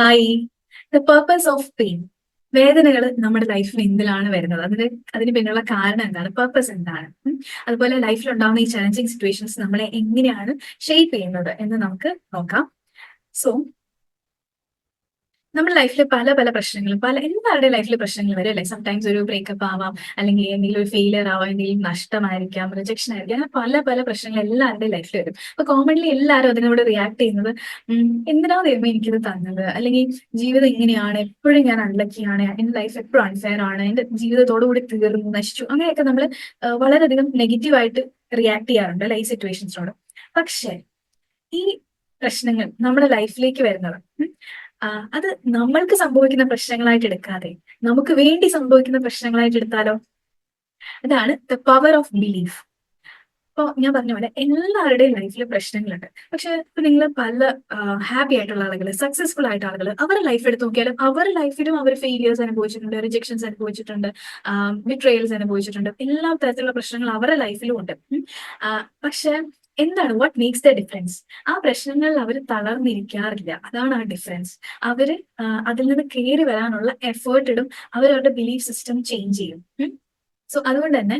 Hi. The purpose of pain. വേദനകൾ നമ്മുടെ ലൈഫിൽ എന്തിലാണ് വരുന്നത്? അതിന് പിന്നിലുള്ള കാരണം എന്താണ്? പർപ്പസ് എന്താണ്? അതുപോലെ ലൈഫിൽ ഉണ്ടാവുന്ന ഈ ചാലഞ്ചിങ് സിറ്റുവേഷൻസ് നമ്മളെ എങ്ങനെയാണ് ഷേപ്പ് ചെയ്യുന്നത് എന്ന് നമുക്ക് നോക്കാം. സോ നമ്മുടെ ലൈഫിൽ പല പല പ്രശ്നങ്ങളും എല്ലാവരുടെയും ലൈഫിൽ പ്രശ്നങ്ങൾ വരും അല്ലേ? സംടൈംസ് ഒരു ബ്രേക്കപ്പ് ആവാം, അല്ലെങ്കിൽ എന്തെങ്കിലും ഒരു ഫെയിലിയർ ആവാം, എന്തെങ്കിലും നഷ്ടമായിരിക്കാം, റിജക്ഷൻ ആയിരിക്കാം. അങ്ങനെ പല പല പ്രശ്നങ്ങൾ എല്ലാവരുടെയും ലൈഫിൽ വരും. അപ്പൊ കോമൺലി എല്ലാവരും അതിനോട് റിയാക്ട് ചെയ്യുന്നത് എന്തിനാ ദൈവമേ എനിക്കിത് തന്നത്? അല്ലെങ്കിൽ ജീവിതം ഇങ്ങനെയാണ്, എപ്പോഴും ഞാൻ അൺലക്കിയാണ്, എന്റെ ലൈഫ് എപ്പോഴും അൺഫെയർ ആണ്, എന്റെ ജീവിതത്തോടു കൂടി തീർന്നു, നശിച്ചു. അങ്ങനെയൊക്കെ നമ്മൾ വളരെയധികം നെഗറ്റീവായിട്ട് റിയാക്ട് ചെയ്യാറുണ്ട് അല്ലെ ഈ സിറ്റുവേഷൻസിനോട്. പക്ഷേ ഈ പ്രശ്നങ്ങൾ നമ്മുടെ ലൈഫിലേക്ക് വരുന്നത് അത് നമ്മൾക്ക് സംഭവിക്കുന്ന പ്രശ്നങ്ങളായിട്ട് എടുക്കാതെ നമുക്ക് വേണ്ടി സംഭവിക്കുന്ന പ്രശ്നങ്ങളായിട്ട് എടുത്താലോ? അതാണ് ദ പവർ ഓഫ് ബിലീഫ്. ഇപ്പൊ ഞാൻ പറഞ്ഞ പോലെ എല്ലാവരുടെയും ലൈഫിൽ പ്രശ്നങ്ങളുണ്ട്. പക്ഷെ ഇപ്പൊ നിങ്ങൾ പല ഹാപ്പി ആയിട്ടുള്ള ആളുകൾ, സക്സസ്ഫുൾ ആയിട്ട് ആളുകൾ, അവരുടെ ലൈഫ് എടുത്ത് നോക്കിയാലും അവരുടെ ലൈഫിലും അവർ ഫെയിലിയേഴ്സ് അനുഭവിച്ചിട്ടുണ്ട്, റിജക്ഷൻസ് അനുഭവിച്ചിട്ടുണ്ട്, ബിട്രയൽസ് അനുഭവിച്ചിട്ടുണ്ട്. എല്ലാ തരത്തിലുള്ള പ്രശ്നങ്ങൾ അവരുടെ ലൈഫിലും ഉണ്ട്. പക്ഷെ എന്താണ് വാട്ട് മേക്സ് ദ ഡിഫറൻസ്? ആ പ്രശ്നങ്ങളിൽ അവർ തളർന്നിരിക്കാറില്ല. അതാണ് ആ ഡിഫറൻസ്. അവര് അതിൽ നിന്ന് കയറി വരാനുള്ള എഫേർട്ട് ഇടും. അവരവരുടെ ബിലീഫ് സിസ്റ്റം ചേഞ്ച് ചെയ്യും. സോ അതുകൊണ്ട് തന്നെ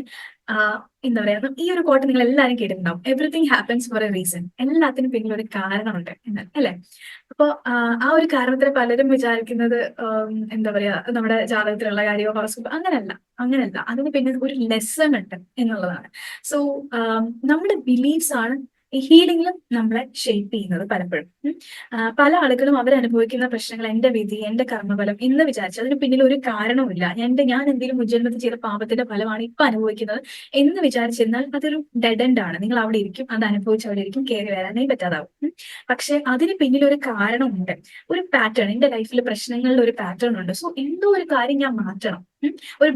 എന്താ പറയാ, ഈ ഒരു കോട്ട് നിങ്ങൾ എല്ലാവരും കേട്ടിട്ടുണ്ടാവും. Everything happens four A reason. എല്ലാത്തിനും പിന്നിൽ ഒരു കാരണമുണ്ട് എന്ന്, അല്ലെ? അപ്പൊ ആ ഒരു കാരണത്തിന് പലരും വിചാരിക്കുന്നത് എന്താ പറയാ, നമ്മുടെ ജാതകത്തിലുള്ള കാര്യമോ ഹോറോസ്കോപ്പ് അങ്ങനെയല്ല. അതിന് പിന്നെ ഒരു ലെസൺ ഉണ്ട് എന്നുള്ളതാണ്. സോ നമ്മുടെ ബിലീഫ്സ് ആണ് ഈ ഹീലിംഗിലും നമ്മളെ ഷേപ്പ് ചെയ്യുന്നത് പലപ്പോഴും. പല ആളുകളും അവരനുഭവിക്കുന്ന പ്രശ്നങ്ങൾ എന്റെ വിധി, എന്റെ കർമ്മഫലം എന്ന് വിചാരിച്ചു അതിന് പിന്നിൽ ഒരു കാരണവുമില്ല. ഞാൻ എന്തെങ്കിലും മുൻജന്മത്തിൽ ചെയ്ത പാപത്തിന്റെ ഫലമാണ് ഇപ്പൊ അനുഭവിക്കുന്നത് എന്ന് വിചാരിച്ചിരുന്നാൽ അതൊരു ഡെഡ് എൻഡ് ആണ്. നിങ്ങൾ അവിടെ ഇരിക്കും, അത് അനുഭവിച്ച് അവിടെ ഇരിക്കും, കയറി വരാനേ പറ്റാതാവും. പക്ഷെ അതിന് പിന്നിൽ ഒരു കാരണമുണ്ട്, ഒരു പാറ്റേൺ. എന്റെ ലൈഫിൽ പ്രശ്നങ്ങളിൽ ഒരു പാറ്റേൺ ഉണ്ട്. സോ എന്തോ ഒരു കാര്യം ഞാൻ മാറ്റണം. ഒരു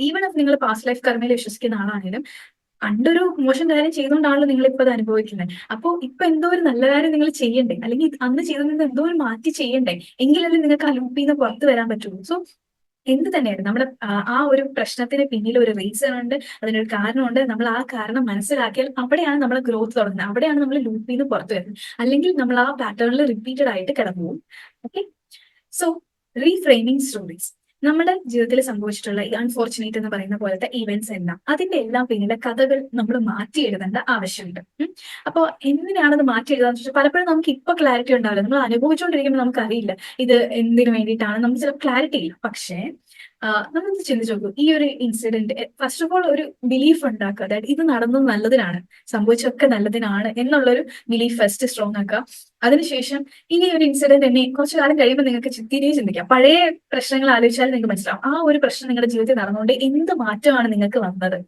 ഈവൻ ഓഫ് നിങ്ങൾ പാസ്റ്റ് ലൈഫ് കർമ്മയിൽ വിശ്വസിക്കുന്ന ആളാണെങ്കിലും പണ്ടൊരു മോശം കാര്യം ചെയ്തുകൊണ്ടാണല്ലോ നിങ്ങൾ ഇപ്പൊ അത് അനുഭവിക്കുന്നത്. അപ്പൊ ഇപ്പൊ എന്തോ ഒരു നല്ല കാര്യം നിങ്ങൾ ചെയ്യണ്ടേ, അല്ലെങ്കിൽ അന്ന് ചെയ്തതിൽ എന്തോ ഒരു മാറ്റി ചെയ്യണ്ടേ, എങ്കിലല്ലേ നിങ്ങൾക്ക് ആ ലൂപ്പിൽ നിന്ന് പുറത്തു വരാൻ പറ്റുള്ളൂ. സോ എന്ത് തന്നെയാണ് നമ്മുടെ ആ ഒരു പ്രശ്നത്തിന് പിന്നിൽ ഒരു റീസൺ ഉണ്ട്, അതിനൊരു കാരണമുണ്ട്. നമ്മൾ ആ കാരണം മനസ്സിലാക്കിയാൽ അവിടെയാണ് നമ്മളെ ഗ്രോത്ത് തുടങ്ങുന്നത്, അവിടെയാണ് നമ്മൾ ലൂപ്പിൽ നിന്ന് പുറത്തു വരുന്നത്. അല്ലെങ്കിൽ നമ്മൾ ആ പാറ്റേണിൽ റിപ്പീറ്റഡ് ആയിട്ട് കിടന്നു പോകും. ഓക്കെ. So reframing stories. നമ്മുടെ ജീവിതത്തിൽ സംഭവിച്ചിട്ടുള്ള ഈ അൺഫോർച്ചുനേറ്റ് എന്ന് പറയുന്ന പോലത്തെ ഇവന്റ്സ് എല്ലാം, അതിന്റെ എല്ലാം പിന്നിലെ കഥകൾ നമ്മൾ മാറ്റി എഴുതേണ്ട ആവശ്യമുണ്ട്. അപ്പൊ എന്തിനാണത് മാറ്റി എഴുതാന്ന് വെച്ചാൽ പലപ്പോഴും നമുക്ക് ഇപ്പൊ ക്ലാരിറ്റി ഉണ്ടാവില്ല. നമ്മൾ അനുഭവിച്ചുകൊണ്ടിരിക്കുമ്പോൾ നമുക്കറിയില്ല ഇത് എന്തിനു വേണ്ടിയിട്ടാണ്, നമുക്ക് ചില ക്ലാരിറ്റി ഇല്ല. പക്ഷേ നമ്മളൊന്ന് ചിന്തിച്ചു നോക്കൂ, ഈ ഒരു ഇൻസിഡന്റ് ഫസ്റ്റ് ഓഫ് ഓൾ ഒരു ബിലീഫ് ഉണ്ടാക്കുക, അതായത് ഇത് നടന്നത് നല്ലതിനാണ്, സംഭവിച്ചൊക്കെ നല്ലതിനാണ് എന്നുള്ളൊരു ബിലീഫ് ഫസ്റ്റ് സ്ട്രോങ് ആക്കുക. അതിനുശേഷം ഈ ഒരു ഇൻസിഡന്റ് എന്നെ കുറച്ചു കാലം കഴിയുമ്പോൾ നിങ്ങൾക്ക് തിരികെ ചിന്തിക്കാം. പഴയ പ്രശ്നങ്ങൾ ആലോചിച്ചാൽ നിങ്ങൾക്ക് മനസ്സിലാവും ആ ഒരു പ്രശ്നം നിങ്ങളുടെ ജീവിതത്തിൽ നടന്നുകൊണ്ട് എന്ത് മാറ്റമാണ് നിങ്ങൾക്ക് വന്നത്.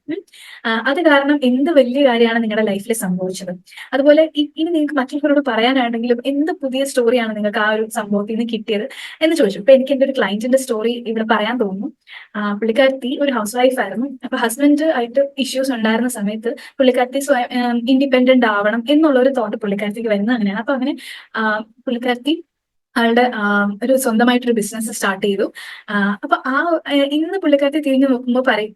അത് കാരണം എന്ത് വലിയ കാര്യമാണ് നിങ്ങളുടെ ലൈഫിൽ സംഭവിച്ചത്. അതുപോലെ ഇനി നിങ്ങൾക്ക് മറ്റുള്ളവരോട് പറയാനാണെങ്കിലും എന്ത് പുതിയ സ്റ്റോറിയാണ് നിങ്ങൾക്ക് ആ ഒരു സംഭവത്തിൽ നിന്ന് കിട്ടിയത് എന്ന് ചോദിച്ചു. ഇപ്പൊ എനിക്ക് എന്റെ ഒരു ക്ലയന്റിന്റെ സ്റ്റോറി ഇവിടെ പറയാൻ തോന്നുന്നു. പുള്ളിക്കാരത്തി ഒരു ഹൗസ് വൈഫ് ആയിരുന്നു. അപ്പൊ ഹസ്ബൻഡ് ആയിട്ട് ഇഷ്യൂസ് ഉണ്ടായിരുന്ന സമയത്ത് പുള്ളിക്കാരത്തി സ്വയം ഇൻഡിപെൻഡന്റ് ആവണം എന്നുള്ള ഒരു തോട്ട് പുള്ളിക്കാരത്തിക്ക് വരുന്നത് അങ്ങനെയാണ്. അപ്പൊ അങ്ങനെ പുള്ളിക്കാരത്തി ആളുടെ ഒരു സ്വന്തമായിട്ടൊരു ബിസിനസ് സ്റ്റാർട്ട് ചെയ്തു. അപ്പൊ ഇന്ന് പുള്ളിക്കാരത്തി തിരിഞ്ഞു നോക്കുമ്പോൾ പറയും,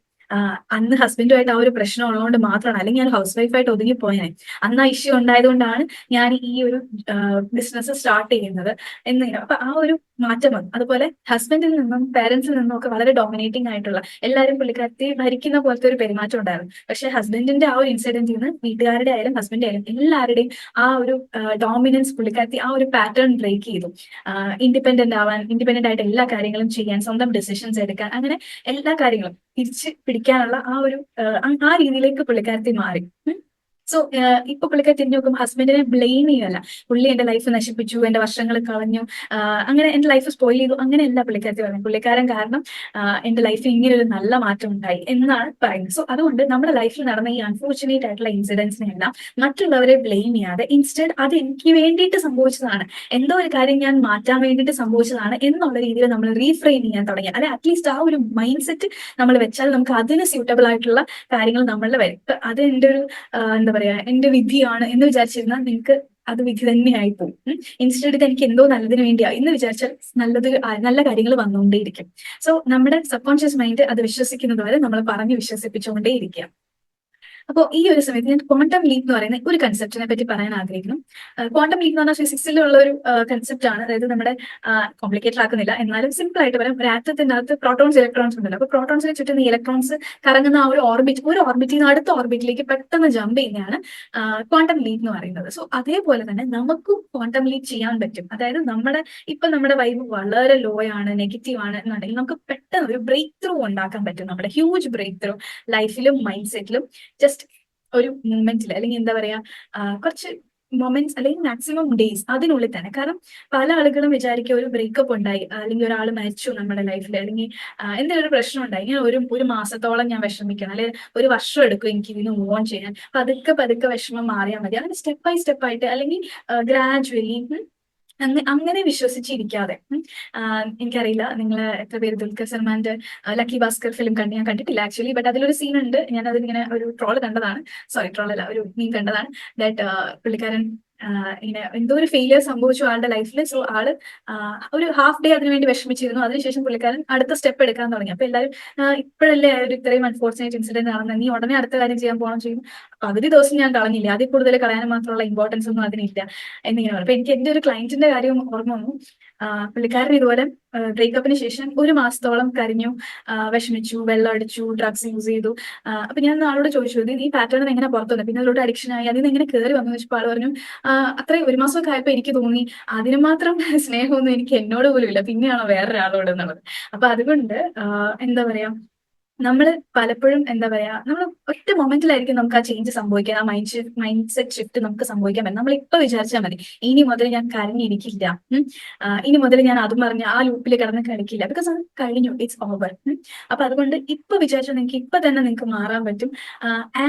അന്ന് ഹസ്ബൻഡുമായിട്ട് ആ ഒരു പ്രശ്നം ഉള്ളതുകൊണ്ട് മാത്രമാണ്, അല്ലെങ്കിൽ ഞാൻ ഹൗസ് വൈഫായിട്ട് ഒതുങ്ങി പോയേനെ. അന്ന് ആ ഇഷ്യൂ ഉണ്ടായതുകൊണ്ടാണ് ഞാൻ ഈ ഒരു ബിസിനസ് സ്റ്റാർട്ട് ചെയ്യുന്നത് എന്ന്. അപ്പൊ ആ ഒരു മാറ്റം വന്നു. അതുപോലെ ഹസ്ബൻഡിൽ നിന്നും പേരൻസിൽ നിന്നും ഒക്കെ വളരെ ഡോമിനേറ്റിംഗ് ആയിട്ടുള്ള, എല്ലാവരും പുള്ളിക്കാരത്തി ഭരിക്കുന്ന പോലത്തെ ഒരു പെരുമാറ്റം ഉണ്ടായിരുന്നു. പക്ഷെ ഹസ്ബൻഡിന്റെ ആ ഒരു ഇൻസിഡന്റിൽ നിന്ന് വീട്ടുകാരുടെ ആയാലും ഹസ്ബൻഡ് ആയാലും എല്ലാവരുടെയും ആ ഒരു ഡോമിനൻസ് പുള്ളിക്കാരത്തി ആ ഒരു പാറ്റേൺ ബ്രേക്ക് ചെയ്തു. ഇൻഡിപെൻഡന്റ് ആയിട്ട് എല്ലാ കാര്യങ്ങളും ചെയ്യാൻ, സ്വന്തം ഡിസിഷൻസ് എടുക്കാൻ, അങ്ങനെ എല്ലാ കാര്യങ്ങളും തിരിച്ച് പിടിക്കാനുള്ള ആ രീതിയിലേക്ക് പുള്ളിക്കാരത്തി മാറി. സോ ഇപ്പൊ പുള്ളിക്കാരി തിരിഞ്ഞു നോക്കുമ്പോൾ ഹസ്ബൻഡിനെ ബ്ലെയിം ചെയ്യല്ല. പുള്ളി എന്റെ ലൈഫ് നശിപ്പിച്ചു, എന്റെ വർഷങ്ങൾ കളഞ്ഞു, അങ്ങനെ എന്റെ ലൈഫ് സ്പോയിൽ ചെയ്തു, അങ്ങനെയല്ല പുള്ളിക്കാരത്തി പറയുന്നത്. പുള്ളിക്കാരൻ കാരണം എന്റെ ലൈഫിൽ ഇങ്ങനെ ഒരു നല്ല മാറ്റം ഉണ്ടായി എന്നാണ് പറയുന്നത്. സോ അതുകൊണ്ട് നമ്മുടെ ലൈഫിൽ നടന്ന ഈ അൺഫോർച്ചുനേറ്റ് ആയിട്ടുള്ള ഇൻസിഡൻസിനെല്ലാം മറ്റുള്ളവരെ ബ്ലെയിം ചെയ്യാതെ ഇൻസ്റ്റെഡ് അത് എനിക്ക് വേണ്ടിയിട്ട് സംഭവിച്ചതാണ്, എന്തോ ഒരു കാര്യം ഞാൻ മാറ്റാൻ വേണ്ടിയിട്ട് സംഭവിച്ചതാണ് എന്നുള്ള രീതിയിൽ നമ്മൾ റീഫ്രെയിം ചെയ്യാൻ തുടങ്ങി, അല്ലെ അറ്റ്ലീസ്റ്റ് ആ ഒരു മൈൻഡ് സെറ്റ് നമ്മൾ വെച്ചാൽ നമുക്ക് അതിന് സ്യൂട്ടബിൾ ആയിട്ടുള്ള കാര്യങ്ങൾ നമ്മളുടെ വരും. അത് എന്റെ ഒരു എന്താ പറയാ, എന്റെ വിധിയാണ് എന്ന് വിചാരിച്ചിരുന്നാൽ നിങ്ങൾക്ക് അത് വിധി തന്നെയായി പോകും. ഇൻസ്റ്റെഡ് ഇത് എനിക്ക് എന്തോ നല്ലതിന് വേണ്ടിയാ എന്ന് വിചാരിച്ചാൽ നല്ല കാര്യങ്ങൾ വന്നുകൊണ്ടേയിരിക്കും. സോ നമ്മുടെ സബ് കോൺഷ്യസ് മൈൻഡ് അത് വിശ്വസിക്കുന്നത് വരെ നമ്മൾ പറഞ്ഞ് വിശ്വസിപ്പിച്ചുകൊണ്ടേ ഇരിക്കുക. അപ്പോൾ ഈ ഒരു സമയത്ത് ഞാൻ ക്വാണ്ടം ലീപ്പ് എന്ന് പറയുന്ന ഒരു കൺസെപ്റ്റിനെ പറ്റി പറയാൻ ആഗ്രഹിക്കുന്നു. ക്വാണ്ടം ലീപ്പ് എന്ന് പറഞ്ഞാൽ ഫിസിക്സിലുള്ള ഒരു കൺസെപ്റ്റ് ആണ്. അതായത് നമ്മുടെ കോംപ്ലിക്കേറ്റഡ് ആക്കുന്നില്ല, എന്നാലും സിമ്പിൾ ആയിട്ട് പറയാം. ഒരു ആറ്റത്തിന്റെ അകത്ത് പ്രോട്ടോൺസ് ഇലക്ട്രോൺസ് ഉണ്ടല്ലോ. അപ്പോൾ പ്രോട്ടോൺസിനെ ചുറ്റുന്ന ഇലക്ട്രോൺസ് കറങ്ങുന്ന ആ ഒരു ഓർബിറ്റിൽ നിന്ന് അടുത്ത ഓർബിറ്റിലേക്ക് പെട്ടെന്ന് ജമ്പ് ചെയ്യുന്നതാണ് ക്വാണ്ടം ലീപ്പ് എന്ന് പറയുന്നത്. സോ അതേപോലെ തന്നെ നമുക്കും ക്വാണ്ടം ലീപ്പ് ചെയ്യാൻ പറ്റും. അതായത് നമ്മുടെ വൈബ് വളരെ ലോ ആണ്, നെഗറ്റീവ് ആണ് എന്നുണ്ടെങ്കിൽ നമുക്ക് പെട്ടെന്ന് ഒരു ബ്രേക്ക് ത്രൂ ഉണ്ടാക്കാൻ പറ്റും. നമ്മുടെ ഹ്യൂജ് ബ്രേക്ക് ത്രൂ ലൈഫിലും മൈൻഡ് സെറ്റിലും ജസ്റ്റ് ഒരു മൂമെന്റിൽ, അല്ലെങ്കിൽ എന്താ പറയാ, കുറച്ച് മൊമെന്റ്സ് അല്ലെങ്കിൽ മാക്സിമം ഡേയ്സ് അതിനുള്ളിൽ തന്നെ. കാരണം പല ആളുകളും വിചാരിക്കുക ഒരു ബ്രേക്കപ്പ് ഉണ്ടായി, അല്ലെങ്കിൽ ഒരാൾ മരിച്ചു നമ്മുടെ ലൈഫിൽ, അല്ലെങ്കിൽ എന്തെങ്കിലും ഒരു പ്രശ്നം ഉണ്ടായി, ഇങ്ങനെ ഒരു മാസത്തോളം ഞാൻ വിഷമിക്കണം, അല്ലെങ്കിൽ ഒരു വർഷം എടുക്കും എനിക്ക് ഇതിന് മൂവ് ഓൺ ചെയ്യാൻ. പതുക്കെ പതുക്കെ വിഷമം മാറിയാൽ മതി. അങ്ങനെ സ്റ്റെപ്പ് ബൈ സ്റ്റെപ്പ് ആയിട്ട്, അല്ലെങ്കിൽ ഗ്രാജുവലി അങ്ങനെ വിശ്വസിച്ചിരിക്കാതെ. എനിക്കറിയില്ല നിങ്ങൾ എത്ര പേര് ദുൽഖർ സൽമാന്റെ ലക്കി ഭാസ്കർ ഫിലിം ഞാൻ കണ്ടിട്ടില്ല ആക്ച്വലി. ബട്ട് അതിലൊരു സീൻ ഉണ്ട്, ഞാൻ അതിങ്ങനെ ഒരു ട്രോൾ കണ്ടതാണ്, സോറി ട്രോൾ അല്ല, ഒരു മീം കണ്ടതാണ്. ദാറ്റ് പുള്ളിക്കാരൻ ഇങ്ങനെ എന്തോ ഒരു ഫെയിലിയർ സംഭവിച്ചു ആളുടെ ലൈഫിൽ. സോ ആള് ഒരു ഹാഫ് ഡേ അതിനു വേണ്ടി വിഷമിച്ചിരുന്നു. അതിനുശേഷം പുള്ളിക്കാരൻ അടുത്ത സ്റ്റെപ്പ് എടുക്കാൻ തുടങ്ങി. അപ്പൊ എല്ലാവരും ഇപ്പോഴല്ലേ ഒരു ഇത്രയും അൺഫോർച്ചുനേറ്റ് ഇൻസിഡന്റ് നടന്നത്, നീ ഉടനെ അടുത്ത കാര്യം ചെയ്യാൻ പോകണം ചെയ്യും. പകുതി ദിവസം ഞാൻ കളഞ്ഞില്ല, അതിൽ കൂടുതൽ കളയാൻ മാത്രമുള്ള ഇമ്പോർട്ടൻസ് ഒന്നും അതിനില്ല എന്നിങ്ങനെ പറഞ്ഞു. അപ്പൊ എനിക്ക് എന്റെ ഒരു ക്ലയന്റിന്റെ കാര്യം ഓർമ്മ വന്നു. പുള്ളിക്കാരൻ ഇതുപോലെ ബ്രേക്കപ്പിന് ശേഷം ഒരു മാസത്തോളം കരഞ്ഞു, വിഷമിച്ചു, വെള്ളം അടിച്ചു, ഡ്രഗ്സ് യൂസ് ചെയ്തു. അപ്പൊ ഞാൻ ആളോട് ചോദിച്ചു, ഈ പാറ്റേൺ എങ്ങനെ പുറത്തു വന്നു, പിന്നെ അതിലോട്ട് അഡിക്ഷൻ ആയി, അതിൽ നിന്ന് എങ്ങനെ കയറി വന്നു വെച്ചപ്പോൾ ആൾ പറഞ്ഞു, അത്രയും ഒരു മാസമൊക്കെ ആയപ്പോ എനിക്ക് തോന്നി അതിന് മാത്രം സ്നേഹമൊന്നും എനിക്ക് എന്നോട് പോലും ഇല്ല, പിന്നെയാണോ വേറൊരാളോട് എന്നുള്ളത്. അപ്പൊ അതുകൊണ്ട് എന്താ പറയാ, നമ്മൾ പലപ്പോഴും എന്താ പറയാ, നമ്മൾ ഒറ്റ മൊമെന്റിലായിരിക്കും നമുക്ക് ആ ചേഞ്ച് സംഭവിക്കാൻ, ആ മൈൻഡ് സെറ്റ് ഷിഫ്റ്റ് നമുക്ക് സംഭവിക്കാൻ പറ്റും. നമ്മൾ ഇപ്പൊ വിചാരിച്ചാൽ മതി, ഇനി മുതൽ ഞാൻ കരഞ്ഞിരിക്കില്ല, ഇനി മുതൽ ഞാൻ അതും പറഞ്ഞ് ആ ലൂപ്പിൽ കിടന്ന് കളിക്കില്ല, ബിക്കോസ് അത് കഴിഞ്ഞു, ഇറ്റ്സ് ഓവർ. അപ്പൊ അതുകൊണ്ട് ഇപ്പൊ വിചാരിച്ചാൽ നിങ്ങൾക്ക് ഇപ്പൊ തന്നെ നിങ്ങൾക്ക് മാറാൻ പറ്റും.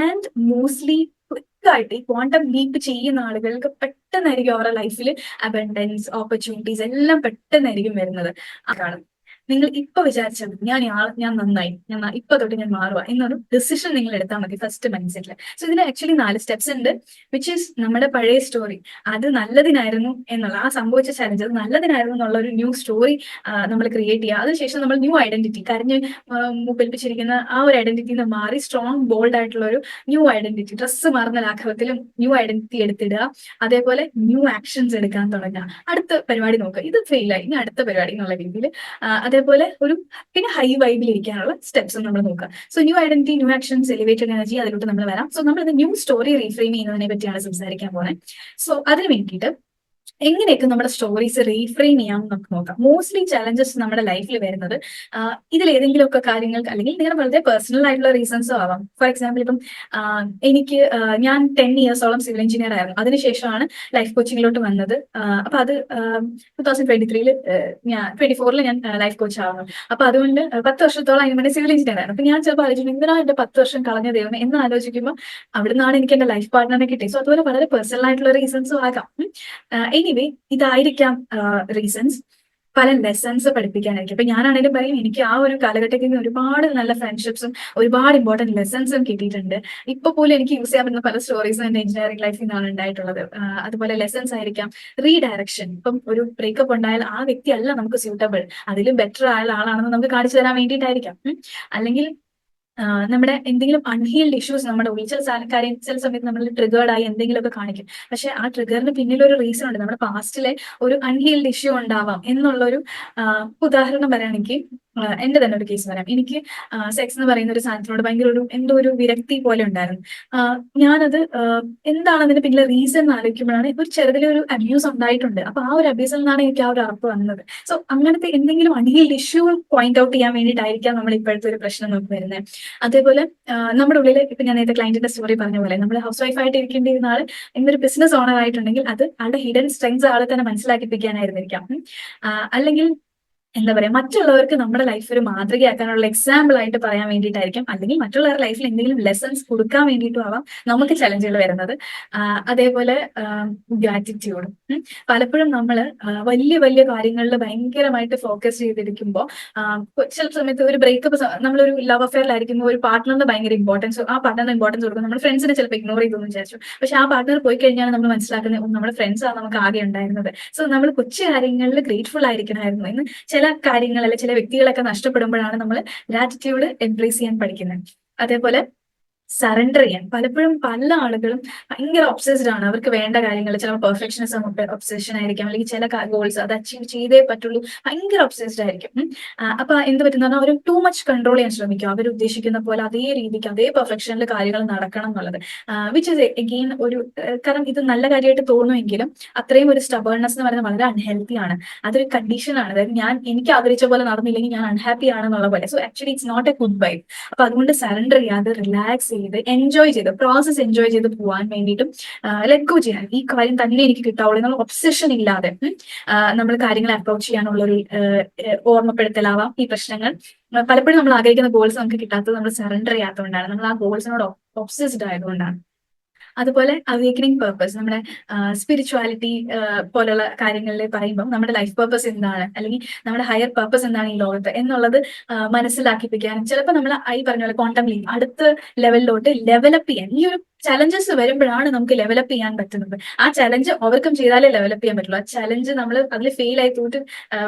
ആൻഡ് മോസ്റ്റ്ലി ക്വിക്കായിട്ട് ഈ ക്വാണ്ടം ലീപ്പ് ചെയ്യുന്ന ആളുകൾക്ക് പെട്ടെന്നായിരിക്കും അവരുടെ ലൈഫിൽ അബൻഡൻസ്, ഓപ്പർച്യൂണിറ്റീസ് എല്ലാം പെട്ടെന്നായിരിക്കും വരുന്നത്. അതാണ് നിങ്ങൾ ഇപ്പൊ വിചാരിച്ചാൽ മതി, ഞാൻ നന്നായി, ഇപ്പൊ തൊട്ട് ഞാൻ മാറുക എന്നൊരു ഡിസിഷൻ നിങ്ങൾ എടുത്താൽ മതി ഫസ്റ്റ് മൈൻഡ് സെറ്റിൽ. സോ ഇതിന് ആക്ച്വലി 4 സ്റ്റെപ്സ് ഉണ്ട്, വിച്ച് ഈസ് നമ്മുടെ പഴയ സ്റ്റോറി അത് നല്ലതിനായിരുന്നു എന്നുള്ള, ആ സംഭവിച്ച ചലഞ്ച് അത് നല്ലതിനായിരുന്നു എന്നുള്ള ഒരു ന്യൂ സ്റ്റോറി നമ്മൾ ക്രിയേറ്റ് ചെയ്യുക. അതിനുശേഷം നമ്മൾ ന്യൂ ഐഡന്റിറ്റി, കരഞ്ഞ് മുപ്പിൽപ്പിച്ചിരിക്കുന്ന ആ ഒരു ഐഡന്റിറ്റിയിൽ നിന്ന് മാറി സ്ട്രോങ് ബോൾഡ് ആയിട്ടുള്ള ഒരു ന്യൂ ഐഡന്റിറ്റി, ഡ്രസ്സ് മാറുന്ന ലാഘവത്തിലും ന്യൂ ഐഡന്റിറ്റി എടുത്തിടുക. അതേപോലെ ന്യൂ ആക്ഷൻസ് എടുക്കാൻ തുടങ്ങുക. അടുത്ത പരിപാടി നോക്കുക, ഇത് ഫെയിലായി, ഇനി അടുത്ത പരിപാടി എന്നുള്ള രീതിയിൽ. അതേപോലെ പിന്നെ ഹൈ വൈബിൽ ഇരിക്കാനുള്ള സ്റ്റെപ്സ് നമ്മൾ നോക്കുക. So new identity, new actions, elevated energy, അതിലോട്ട് നമ്മൾ വരാം. സോ നമ്മൾ ന്യൂ സ്റ്റോറി റീഫ്രെയിം ചെയ്യുന്നതിനെ പറ്റിയാണ് സംസാരിക്കാൻ പോകുന്നത്. സോ അതിന് വേണ്ടിയിട്ട് എങ്ങനെയൊക്കെ നമ്മുടെ സ്റ്റോറീസ് റീഫ്രെയിം ചെയ്യാം നമുക്ക് നോക്കാം. മോസ്റ്റ്ലി ചലഞ്ചസ് നമ്മുടെ ലൈഫിൽ വരുന്നത് ഇതിൽ ഏതെങ്കിലുമൊക്കെ കാര്യങ്ങൾക്ക്, അല്ലെങ്കിൽ നിങ്ങളുടെ വളരെ പേഴ്സണൽ ആയിട്ടുള്ള റീസൺസോ ആവാം. ഫോർ എക്സാമ്പിൾ, ഇപ്പം ഞാൻ 10 ഇയേഴ്സോളം സിവിൽ എഞ്ചിനീയർ ആയിരുന്നു. അതിനുശേഷമാണ് ലൈഫ് കോച്ചിങ്ങിലോട്ട് വന്നത്. അപ്പൊ അത് 2023 ഞാൻ 24 ഞാൻ ലൈഫ് കോച്ച് ആവുന്നു. അപ്പൊ അതുകൊണ്ട് 10 വർഷത്തോളം അതിന് വേണ്ടി സിവിൽ എഞ്ചിനീയർ ആയിരുന്നു. അപ്പൊ ഞാൻ ചിലപ്പോൾ ആലോചിക്കും, എന്തിനാ എന്റെ 10 വർഷം കളഞ്ഞ ദൈവം എന്ന് ആലോചിക്കുമ്പോൾ അവിടെ നിന്നാണ് എനിക്ക് എന്റെ ലൈഫ് പാർട്ട്ണറിനെ കിട്ടിയത്. സോ അതുപോലെ വളരെ പേഴ്സണൽ ആയിട്ടുള്ള റീസൺസും ആകാം. എനിവേ ഇതായിരിക്കാം റീസൺസ്. പല ലെസൺസ് പഠിപ്പിക്കാനായിരിക്കും. അപ്പൊ ഞാനാണെങ്കിലും പറയും, എനിക്ക് ആ ഒരു കാലഘട്ടത്തിൽ നിന്ന് ഒരുപാട് നല്ല ഫ്രണ്ട്ഷിപ്സും ഒരുപാട് ഇമ്പോർട്ടന്റ് ലെസൺസും കിട്ടിയിട്ടുണ്ട്. ഇപ്പൊ പോലും എനിക്ക് യൂസ് ചെയ്യാൻ പറ്റുന്ന പല സ്റ്റോറീസും എന്റെ എഞ്ചിനീയറിംഗ് ലൈഫിൽ നിന്നാണ് ഉണ്ടായിട്ടുള്ളത്. അതുപോലെ ലെസൺസ് ആയിരിക്കാം റീഡയറക്ഷൻ. ഇപ്പം ഒരു ബ്രേക്കപ്പ് ഉണ്ടായാൽ ആ വ്യക്തി അല്ല നമുക്ക് സ്യൂട്ടബിൾ, അതിലും ബെറ്റർ ആയ ആളാണെന്ന് നമുക്ക് കാണിച്ചു തരാൻ വേണ്ടിയിട്ടായിരിക്കാം. അല്ലെങ്കിൽ നമ്മുടെ എന്തെങ്കിലും അൺഹീൽഡ് ഇഷ്യൂസ് നമ്മുടെ ഉള്ളിൽ ചില സമയത്ത് നമ്മൾ ട്രിഗേർഡ് ആയി എന്തെങ്കിലുമൊക്കെ കാണിക്കും. പക്ഷെ ആ ട്രിഗറിന് പിന്നിൽ ഒരു റീസൺ ഉണ്ട്, നമ്മുടെ പാസ്റ്റിലെ ഒരു അൺഹീൽഡ് ഇഷ്യൂ ഉണ്ടാവാം എന്നുള്ളൊരു ഉദാഹരണം പറയുകയാണെങ്കിൽ എന്റെ തന്നെ ഒരു കേസ് പറയാം. എനിക്ക് സെക്സ് എന്ന് പറയുന്ന ഒരു സാധനത്തിനോട് ഭയങ്കര എന്തോ ഒരു വിരക്തി പോലെ ഉണ്ടായിരുന്നു. ഞാനത് എന്താണ് അതിന് പിന്നിലെ റീസൺ എന്ന് ആലോചിക്കുമ്പോഴാണ് ഒരു ചെറുതിലൊരു അബ്യൂസ് ഉണ്ടായിട്ടുണ്ട്. അപ്പൊ ആ ഒരു അബ്യൂസിൽ നിന്നാണ് എനിക്ക് ആ ഒരു ഉറപ്പ് വന്നത്. സോ അങ്ങനത്തെ എന്തെങ്കിലും അൺഹീൽഡ് ഇഷ്യൂ പോയിന്റ് ഔട്ട് ചെയ്യാൻ വേണ്ടിയിട്ടായിരിക്കാം നമ്മൾ ഇപ്പോഴത്തെ ഒരു പ്രശ്നം നമുക്ക് വരുന്നത്. അതേപോലെ നമ്മുടെ ഉള്ളിൽ ഇപ്പൊ ഞാൻ നേരത്തെ ക്ലയന്റിന്റെ സ്റ്റോറി പറഞ്ഞ പോലെ നമ്മൾ ഹൗസ് വൈഫ് ആയിട്ട് ഇരിക്കേണ്ടിരുന്ന ആൾ എന്നൊരു ബിസിനസ് ഓണർ ആയിട്ടുണ്ടെങ്കിൽ അത് ആളുടെ ഹിഡൻ സ്ട്രെങ്സ് ആളെ തന്നെ മനസ്സിലാക്കിപ്പിക്കാനായിരുന്നിരിക്കാം. അല്ലെങ്കിൽ എന്താ പറയാ, മറ്റുള്ളവർക്ക് നമ്മുടെ ലൈഫ് ഒരു മാതൃകയാക്കാനുള്ള എക്സാമ്പിൾ ആയിട്ട് പറയാൻ വേണ്ടിയിട്ടായിരിക്കും, അല്ലെങ്കിൽ മറ്റുള്ളവരുടെ ലൈഫിൽ എന്തെങ്കിലും ലെസൺസ് കൊടുക്കാൻ വേണ്ടിയിട്ടും ആവാം നമുക്ക് ചലഞ്ചുകൾ വരുന്നത്. അതേപോലെ ഗ്രാറ്റിറ്റ്യൂഡ്. പലപ്പോഴും നമ്മൾ വലിയ വലിയ കാര്യങ്ങളിൽ ഭയങ്കരമായിട്ട് ഫോക്കസ് ചെയ്തിരിക്കുമ്പോൾ ചില സമയത്ത് ഒരു ബ്രേക്കപ്പ്, നമ്മളൊരു ലവ് അഫെയറിലായിരിക്കുമ്പോൾ ഒരു പാർട്ട്ണറിന് ഭയങ്കര ആ പാർട്ട്ണറിന് ഇമ്പോർട്ടൻസ് കൊടുക്കും. നമ്മൾ ഫ്രണ്ട്സിനെ ചിലപ്പോൾ ഇഗ്നോർ ചെയ്തെന്ന് വിചാരിച്ചു. പക്ഷെ ആ പാർട്ട്ണർ പോയി കഴിഞ്ഞാൽ നമ്മൾ മനസ്സിലാക്കുന്നത് നമ്മുടെ ഫ്രണ്ട്സാണ് നമുക്ക് ആകെ ഉണ്ടായിരുന്നത്. സോ നമ്മൾ കൊച്ചു കാര്യങ്ങളിൽ ഗ്രേറ്റ്ഫുൾ ആയിരിക്കണമായിരുന്നു എന്ന് ചില കാര്യങ്ങൾ അല്ലെങ്കിൽ ചില വ്യക്തികളൊക്കെ നഷ്ടപ്പെടുമ്പോഴാണ് നമ്മൾ ഗ്രാറ്റിറ്റ്യൂഡ് എംപ്രേസ് ചെയ്യാൻ പഠിക്കുന്നത്. അതേപോലെ സറണ്ടർ ചെയ്യാൻ. പലപ്പോഴും പല ആളുകളും ഭയങ്കര ഒബ്സസ്ഡ് ആണ്. അവർക്ക് വേണ്ട കാര്യങ്ങൾ ചിലപ്പോൾ പെർഫെക്ഷനിസം ഒബ്സഷൻ ആയിരിക്കാം, അല്ലെങ്കിൽ ചില ഗോൾസ് അത് അച്ചീവ് ചെയ്തേ പറ്റുള്ളൂ, ഭയങ്കര ഒബ്സസ്ഡ് ആയിരിക്കും. അപ്പൊ എന്ത് പറ്റുന്ന പറഞ്ഞാൽ അവർ ടു മച്ച് കൺട്രോൾ ചെയ്യാൻ ശ്രമിക്കും. അവർ ഉദ്ദേശിക്കുന്ന പോലെ അതേ രീതിക്ക് അതേ പെർഫെക്ഷനിൽ കാര്യങ്ങൾ നടക്കണം എന്നുള്ളത്, വിച്ച് ഇസ് എഗെയിൻ ഒരു കാരണം ഇത് നല്ല കാര്യമായിട്ട് തോന്നുമെങ്കിലും അത്രയും ഒരു സ്റ്റബേൺനെസ് എന്ന് പറയുന്നത് വളരെ അൺഹെൽത്തി ആണ്. അതൊരു കണ്ടീഷൻ ആണ്. അതായത് എനിക്ക് ആഗ്രഹിച്ച പോലെ നടന്നില്ലെങ്കിൽ ഞാൻ അൺഹാപ്പി ആണെന്നുള്ള പോലെ. So actually it's not a good vibe. അപ്പൊ അതുകൊണ്ട് സറണ്ടർ ചെയ്യാതെ റിലാക്സ് ചെയ്ത് എൻജോയ് ചെയ്ത് പ്രോസസ് എൻജോയ് ചെയ്ത് പോകാൻ വേണ്ടിയിട്ടും ലെറ്റ് ഗോ ചെയ്യാൻ, ഈ കാര്യം തന്നെ എനിക്ക് കിട്ടാവുള്ളൂ എന്നുള്ള ഒബ്സഷൻ ഇല്ലാതെ നമ്മൾ കാര്യങ്ങളെ അപ്രോച്ച് ചെയ്യാനുള്ള ഒരു ഓർമ്മപ്പെടുത്തലാവാം ഈ പ്രശ്നങ്ങൾ. പലപ്പോഴും നമ്മൾ ആഗ്രഹിക്കുന്ന ഗോൾസ് നമുക്ക് കിട്ടാത്തത് നമ്മൾ സറണ്ടർ ചെയ്യാത്തതുകൊണ്ടാണ്, നമ്മൾ ആ ഗോൾസിനോട് ഒബ്സസ്ഡ് ആയതുകൊണ്ടാണ്. അതുപോലെ അവേക്കനിങ് പർപ്പസ്, നമ്മുടെ സ്പിരിച്വാലിറ്റി പോലുള്ള കാര്യങ്ങളിൽ പറയുമ്പോൾ നമ്മുടെ ലൈഫ് പർപ്പസ് എന്താണ്, അല്ലെങ്കിൽ നമ്മുടെ ഹയർ പർപ്പസ് എന്താണ് ഈ ലോകത്ത് എന്നുള്ളത് മനസ്സിലാക്കിപ്പിക്കാനും ചിലപ്പോൾ നമ്മൾ ഈ പറഞ്ഞ പോലെ ക്വാണ്ടം ലീപ് അടുത്ത ലെവലിലോട്ട് ലെവലപ്പ് ചെയ്യാൻ, ഈ ഒരു ചലഞ്ചസ് വരുമ്പോഴാണ് നമുക്ക് ലെവലപ്പ് ചെയ്യാൻ പറ്റുന്നത്. ആ ചലഞ്ച് ഓവർകം ചെയ്താലേ ലെവലപ്പ് ചെയ്യാൻ പറ്റുള്ളൂ. ആ ചലഞ്ച് നമ്മൾ അതിൽ ഫെയിൽ ആയി തോറ്റ്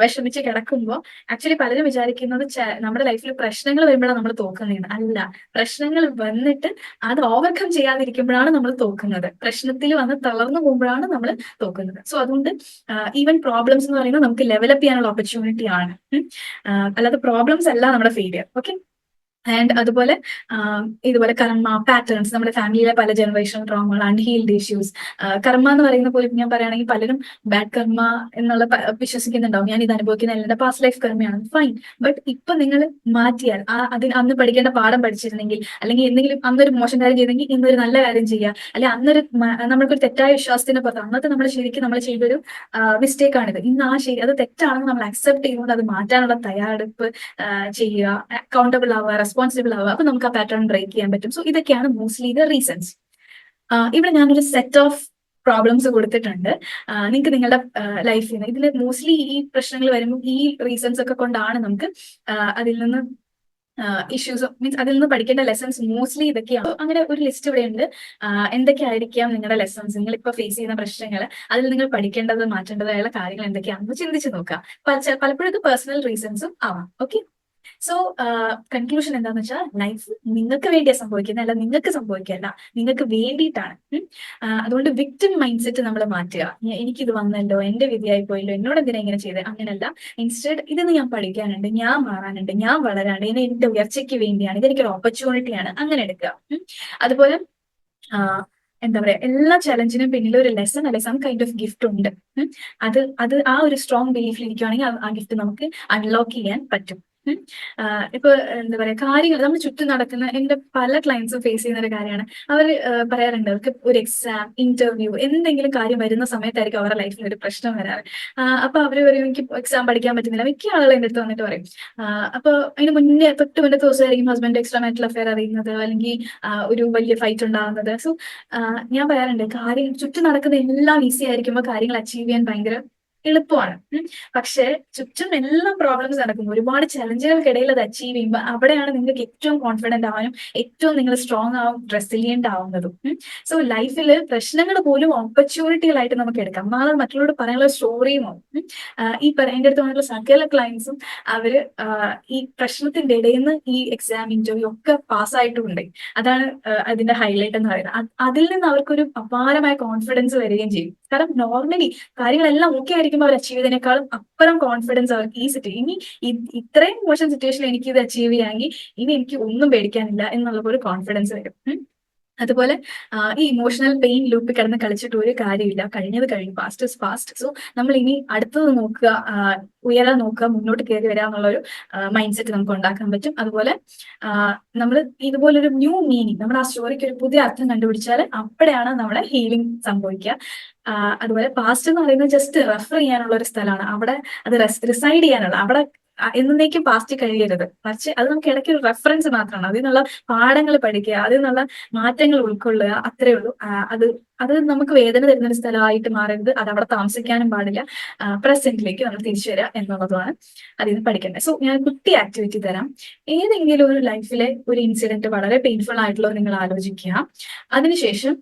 വിഷമിച്ച് കിടക്കുമ്പോൾ ആക്ച്വലി പലരും വിചാരിക്കുന്നത് നമ്മുടെ ലൈഫിൽ പ്രശ്നങ്ങൾ വരുമ്പോഴാണ് നമ്മൾ തോക്കുന്നതെന്ന്. അല്ല, പ്രശ്നങ്ങൾ വന്നിട്ട് അത് ഓവർകം ചെയ്യാതിരിക്കുമ്പോഴാണ് നമ്മൾ തോക്കുന്നത്. പ്രശ്നത്തിൽ വന്ന് തളർന്നു പോകുമ്പോഴാണ് നമ്മൾ തോക്കുന്നത്. സോ അതുകൊണ്ട് ഈവൻ പ്രോബ്ലംസ് എന്ന് പറയുന്നത് നമുക്ക് ലെവലപ്പ് ചെയ്യാനുള്ള ഓപ്പർച്യൂണിറ്റി ആണ്, അല്ലാതെ പ്രോബ്ലംസ് അല്ല നമ്മുടെ ഫെയിലിയർ. ഓക്കെ. ആൻഡ് അതുപോലെ ഇതുപോലെ കർമ്മ പാറ്റേൺസ്, നമ്മുടെ ഫാമിലിയിലെ പല ജനറേഷൻ ട്രോമകൾ, അൺഹീൽഡ് ഇഷ്യൂസ്. കർമ്മ എന്ന് പറയുന്ന പോലെ ഞാൻ പറയുകയാണെങ്കിൽ പലരും ബാഡ് കർമ്മ എന്നുള്ള വിശ്വസിക്കുന്നുണ്ടാവും. ഞാൻ ഇത് അനുഭവിക്കുന്ന എന്റെ പാസ്റ്റ് ലൈഫ് കർമ്മയാണ്, ഫൈൻ. ബട്ട് ഇപ്പൊ നിങ്ങൾ മാറ്റിയാൽ അന്ന് പഠിക്കേണ്ട പാഠം പഠിച്ചിരുന്നെങ്കിൽ, അല്ലെങ്കിൽ എന്തെങ്കിലും അന്നൊരു മോശം കാര്യം ചെയ്തെങ്കിൽ ഇന്നൊരു നല്ല കാര്യം ചെയ്യുക, അല്ലെങ്കിൽ അന്നൊരു നമ്മൾക്കൊരു തെറ്റായ വിശ്വാസത്തിന് പുറത്ത് അന്നത്തെ നമ്മൾ ശരിക്കും നമ്മൾ ചെയ്തൊരു മിസ്റ്റേക്ക് ആണിത്, ഇന്ന് ശരി അത് തെറ്റാണെന്ന് നമ്മൾ അക്സെപ്റ്റ് ചെയ്യുന്നത്, അത് മാറ്റാനുള്ള തയ്യാറെടുപ്പ് ചെയ്യുക, അക്കൗണ്ടബിൾ ആവുക, റെസ്പോൺസിബിൾ ആവുക. അപ്പൊ നമുക്ക് ആ പാറ്റേൺ ബ്രേക്ക് ചെയ്യാൻ പറ്റും. സോ ഇതൊക്കെയാണ് മോസ്റ്റ്ലി ദ റീസൺസ്. ഇവിടെ ഞാനൊരു സെറ്റ് ഓഫ് പ്രോബ്ലംസ് കൊടുത്തിട്ടുണ്ട്. നിങ്ങൾക്ക് നിങ്ങളുടെ ലൈഫിൽ നിന്ന് ഇതിൽ മോസ്റ്റ്ലി ഈ പ്രശ്നങ്ങൾ വരുമ്പോൾ ഈ റീസൺസ് ഒക്കെ കൊണ്ടാണ് നമുക്ക് അതിൽ നിന്ന് ഇഷ്യൂസ് മീൻസ് അതിൽ നിന്ന് പഠിക്കേണ്ട ലെസൺസ് മോസ്റ്റ്ലി ഇതൊക്കെയാണ്. അങ്ങനെ ഒരു ലിസ്റ്റ് ഇവിടെ ഉണ്ട്. എന്തൊക്കെയായിരിക്കാം നിങ്ങളുടെ ലെസൺസ്, നിങ്ങൾ ഇപ്പൊ ഫേസ് ചെയ്യുന്ന പ്രശ്നങ്ങൾ, അതിൽ നിങ്ങൾ പഠിക്കേണ്ടത് മാറ്റേണ്ടതായുള്ള കാര്യങ്ങൾ എന്തൊക്കെയാണെന്ന് ചിന്തിച്ച് നോക്കാം. പലപ്പോഴും ഇത് പേഴ്സണൽ റീസൺസും ആവാം. ഓക്കെ. സോ കൺക്ലൂഷൻ എന്താന്ന് വെച്ചാൽ ലൈഫ് നിങ്ങൾക്ക് വേണ്ടിയാ സംഭവിക്കുന്നത്, അല്ല നിങ്ങൾക്ക് സംഭവിക്കല്ല, നിങ്ങൾക്ക് വേണ്ടിയിട്ടാണ്. അതുകൊണ്ട് വിക്ടിം മൈൻഡ് സെറ്റ് നമ്മൾ മാറ്റുക. എനിക്കിത് വന്നല്ലോ, എന്റെ വിധിയായി പോയല്ലോ, എന്നോട് എന്തിനാ ഇങ്ങനെ ചെയ്തത്, അങ്ങനെയല്ല. ഇൻസ്റ്റെഡ് ഇതെന്ന് ഞാൻ പഠിക്കാനുണ്ട്, ഞാൻ മാറാനുണ്ട്, ഞാൻ വളരാനുണ്ട്, ഇനി എന്റെ ഉയർച്ചയ്ക്ക് വേണ്ടിയാണ്, ഇതെനിക്കൊരു ഓപ്പർച്യൂണിറ്റിയാണ്, അങ്ങനെ എടുക്കുക. അതുപോലെ എന്താ പറയാ, എല്ലാ ചലഞ്ചിനും പിന്നിൽ ഒരു ലെസൺ അല്ലെ സം കൈൻഡ് ഓഫ് ഗിഫ്റ്റ് ഉണ്ട്. അത് ആ ഒരു സ്ട്രോങ് ബിലീഫിൽ ഇരിക്കുകയാണെങ്കിൽ ആ ഗിഫ്റ്റ് നമുക്ക് അൺലോക്ക് ചെയ്യാൻ പറ്റും. ഇപ്പൊ എന്താ പറയാ, കാര്യങ്ങൾ നമ്മൾ ചുറ്റും നടക്കുന്ന എന്റെ പല ക്ലയൻസും ഫേസ് ചെയ്യുന്ന ഒരു കാര്യമാണ്. അവർ പറയാറുണ്ട്, അവർക്ക് ഒരു എക്സാം, ഇന്റർവ്യൂ, എന്തെങ്കിലും കാര്യം വരുന്ന സമയത്തായിരിക്കും അവരുടെ ലൈഫിൽ ഒരു പ്രശ്നം വരാറ്. അപ്പൊ അവര് പറയും എനിക്ക് എക്സാം പഠിക്കാൻ പറ്റുന്നില്ല. മിക്ക ആളുകൾ എന്റെ അടുത്ത് വന്നിട്ട് പറയും. അപ്പൊ അതിന് തൊട്ട് മുന്നേ ദിവസമായിരിക്കും ഹസ്ബൻഡ് എക്സ്ട്രാ മാരിറ്റൽ അഫെയർ അറിയുന്നത്, അല്ലെങ്കിൽ ഒരു വലിയ ഫൈറ്റ് ഉണ്ടാകുന്നത്. സോ ഞാൻ പറയാറുണ്ട്, കാര്യം ചുറ്റും നടക്കുന്ന എല്ലാം ഈസി ആയിരിക്കുമ്പോൾ കാര്യങ്ങൾ അച്ചീവ് ചെയ്യാൻ ഭയങ്കര എളുപ്പമാണ്. പക്ഷെ ചുറ്റും എല്ലാ പ്രോബ്ലംസ് നടക്കും, ഒരുപാട് ചലഞ്ചുകൾക്കിടയിൽ അത് അച്ചീവ് ചെയ്യുമ്പോൾ അവിടെയാണ് നിങ്ങൾക്ക് ഏറ്റവും കോൺഫിഡന്റ് ആവാനും ഏറ്റവും നിങ്ങൾ സ്ട്രോങ് ആവും, റെസിലിയന്റ് ആവുന്നതും. സോ ലൈഫിൽ പ്രശ്നങ്ങൾ പോലും ഓപ്പർച്യൂണിറ്റികളായിട്ട് നമുക്ക് എടുക്കാം. നാളെ മറ്റുള്ളവരോട് പറയാനുള്ള സ്റ്റോറിയും ആവും. എന്റെ അടുത്ത് വന്നിട്ടുള്ള സകല ക്ലയൻസും അവര് ഈ പ്രശ്നത്തിന്റെ ഇടയിൽ നിന്ന് ഈ എക്സാം, ഇന്റർവ്യൂ ഒക്കെ പാസ്സായിട്ടുമുണ്ട്. അതാണ് അതിന്റെ ഹൈലൈറ്റ് എന്ന് പറയുന്നത്. അതിൽ നിന്ന് അവർക്കൊരു അപാരമായ കോൺഫിഡൻസ് വരികയും ചെയ്യും. കാരണം നോർമലി കാര്യങ്ങളെല്ലാം ഓക്കെ ആയിരിക്കുമ്പോൾ അവർ അച്ചീവ് ചെയ്തതിനേക്കാളും അപ്പുറം കോൺഫിഡൻസ് അവർക്ക് ഈ ഇനി ഇത്രയും മോശം സിറ്റുവേഷനിൽ എനിക്ക് ഇത് അച്ചീവ് ചെയ്യാമെങ്കിൽ ഇനി എനിക്ക് ഒന്നും പേടിക്കാനില്ല എന്നുള്ള ഒരു കോൺഫിഡൻസ് വരും. അതുപോലെ ഈ ഇമോഷണൽ പെയിൻ ലൂപ്പിൽ കിടന്ന് കളിച്ചിട്ട് ഒരു കാര്യമില്ല. കഴിഞ്ഞത് കഴിഞ്ഞു, പാസ്റ്റ് ഇസ് പാസ്റ്റ്. സോ നമ്മൾ ഇനി അടുത്തത് നോക്കുക, ഉയരാൻ നോക്കുക, മുന്നോട്ട് കയറി വരിക എന്നുള്ളൊരു മൈൻഡ് സെറ്റ് നമുക്ക് ഉണ്ടാക്കാൻ പറ്റും. അതുപോലെ നമ്മൾ ഇതുപോലൊരു ന്യൂ മീനിങ്, നമ്മുടെ ആ സ്റ്റോറിക്ക് ഒരു പുതിയ അർത്ഥം കണ്ടുപിടിച്ചാൽ അപ്പോഴാണ് നമ്മുടെ ഹീലിംഗ് സംഭവിക്കുക. അതുപോലെ പാസ്റ്റ് എന്ന് പറയുന്നത് ജസ്റ്റ് റെഫർ ചെയ്യാനുള്ള ഒരു സ്ഥലമാണ്. അവിടെ അത് റിസൈഡ് ചെയ്യാനുള്ള, അവിടെ എന്നേക്കും പാസ്റ്റ് കഴിയരുത്. മറിച്ച് അത് നമുക്ക് ഇടയ്ക്ക് ഒരു റെഫറൻസ് മാത്രമാണ്. അതിൽ നിന്നുള്ള പാഠങ്ങൾ പഠിക്കുക, അതിൽ നിന്നുള്ള മാറ്റങ്ങൾ ഉൾക്കൊള്ളുക, അത്രേ ഉള്ളൂ. അത് നമുക്ക് വേദന തരുന്ന ഒരു സ്ഥലമായിട്ട് മാറരുത്. അത് അവിടെ താമസിക്കാനും പാടില്ല. പ്രസന്റിലേക്ക് നമ്മൾ തിരിച്ചു വരിക എന്നുള്ളതാണ് അതിൽ നിന്ന് പഠിക്കേണ്ടത്. സോ ഞാൻ കുട്ടി ആക്ടിവിറ്റി തരാം. ഏതെങ്കിലും ഒരു ലൈഫിലെ ഒരു ഇൻസിഡന്റ് വളരെ പെയിൻഫുൾ ആയിട്ടുള്ളത് നിങ്ങൾ ആലോചിക്കുക. അതിനുശേഷം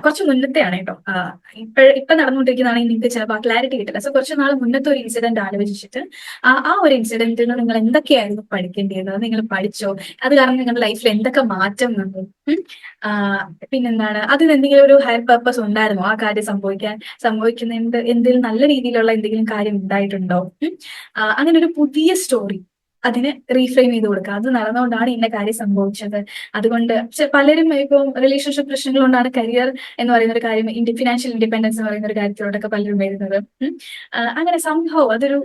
കുറച്ച് മുന്നത്തെയാണ് കേട്ടോ. ഇപ്പൊ നടന്നുകൊണ്ടിരിക്കുന്നതാണെങ്കിൽ നിങ്ങൾക്ക് ചിലപ്പോൾ ആ ക്ലാരിറ്റി കിട്ടില്ല. സോ കുറച്ച് നാൾ മുന്നത്തെ ഒരു ഇൻസിഡന്റ് ആലോചിച്ചിട്ട് ആ ഒരു ഇൻസിഡന്റിൽ നിന്ന് നിങ്ങൾ എന്തൊക്കെയായിരുന്നു പഠിക്കേണ്ടത്? അത് നിങ്ങൾ പഠിച്ചോ? അത് കാരണം നിങ്ങളുടെ ലൈഫിൽ എന്തൊക്കെ മാറ്റം വന്നു? ഉം. ആഹ് പിന്നെന്താണ് അതിന് എന്തെങ്കിലും ഒരു ഹയർ പർപ്പസ് ഉണ്ടായിരുന്നോ? ആ കാര്യം സംഭവിക്കുന്നതിന്റെ എന്തെങ്കിലും നല്ല രീതിയിലുള്ള എന്തെങ്കിലും കാര്യം ഉണ്ടായിട്ടുണ്ടോ? അങ്ങനെ ഒരു പുതിയ സ്റ്റോറി അതിനെ റീഫ്രെയിം ചെയ്ത് കൊടുക്കുക. അത് നടന്നുകൊണ്ടാണ് ഇന്ന കാര്യം സംഭവിച്ചത്. അതുകൊണ്ട് പലരും ഇപ്പം റിലേഷൻഷിപ്പ് പ്രശ്നങ്ങൾ കൊണ്ടാണ് കരിയർ എന്ന് പറയുന്ന ഒരു കാര്യം ഫിനാൻഷ്യൽ ഇൻഡിപെൻഡൻസ് എന്ന് പറയുന്ന ഒരു കാര്യത്തിലോട്ടൊക്കെ പലരും വരുന്നത്. അങ്ങനെ സംഭവം അതൊരു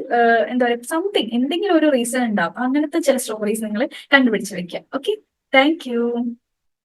എന്താ പറയുക സംതിങ് എന്തെങ്കിലും ഒരു റീസൺ ഉണ്ടാവും. അങ്ങനത്തെ ചില സ്റ്റോറീസ് നിങ്ങൾ കണ്ടുപിടിച്ച് വെക്കുക. Okay, thank you.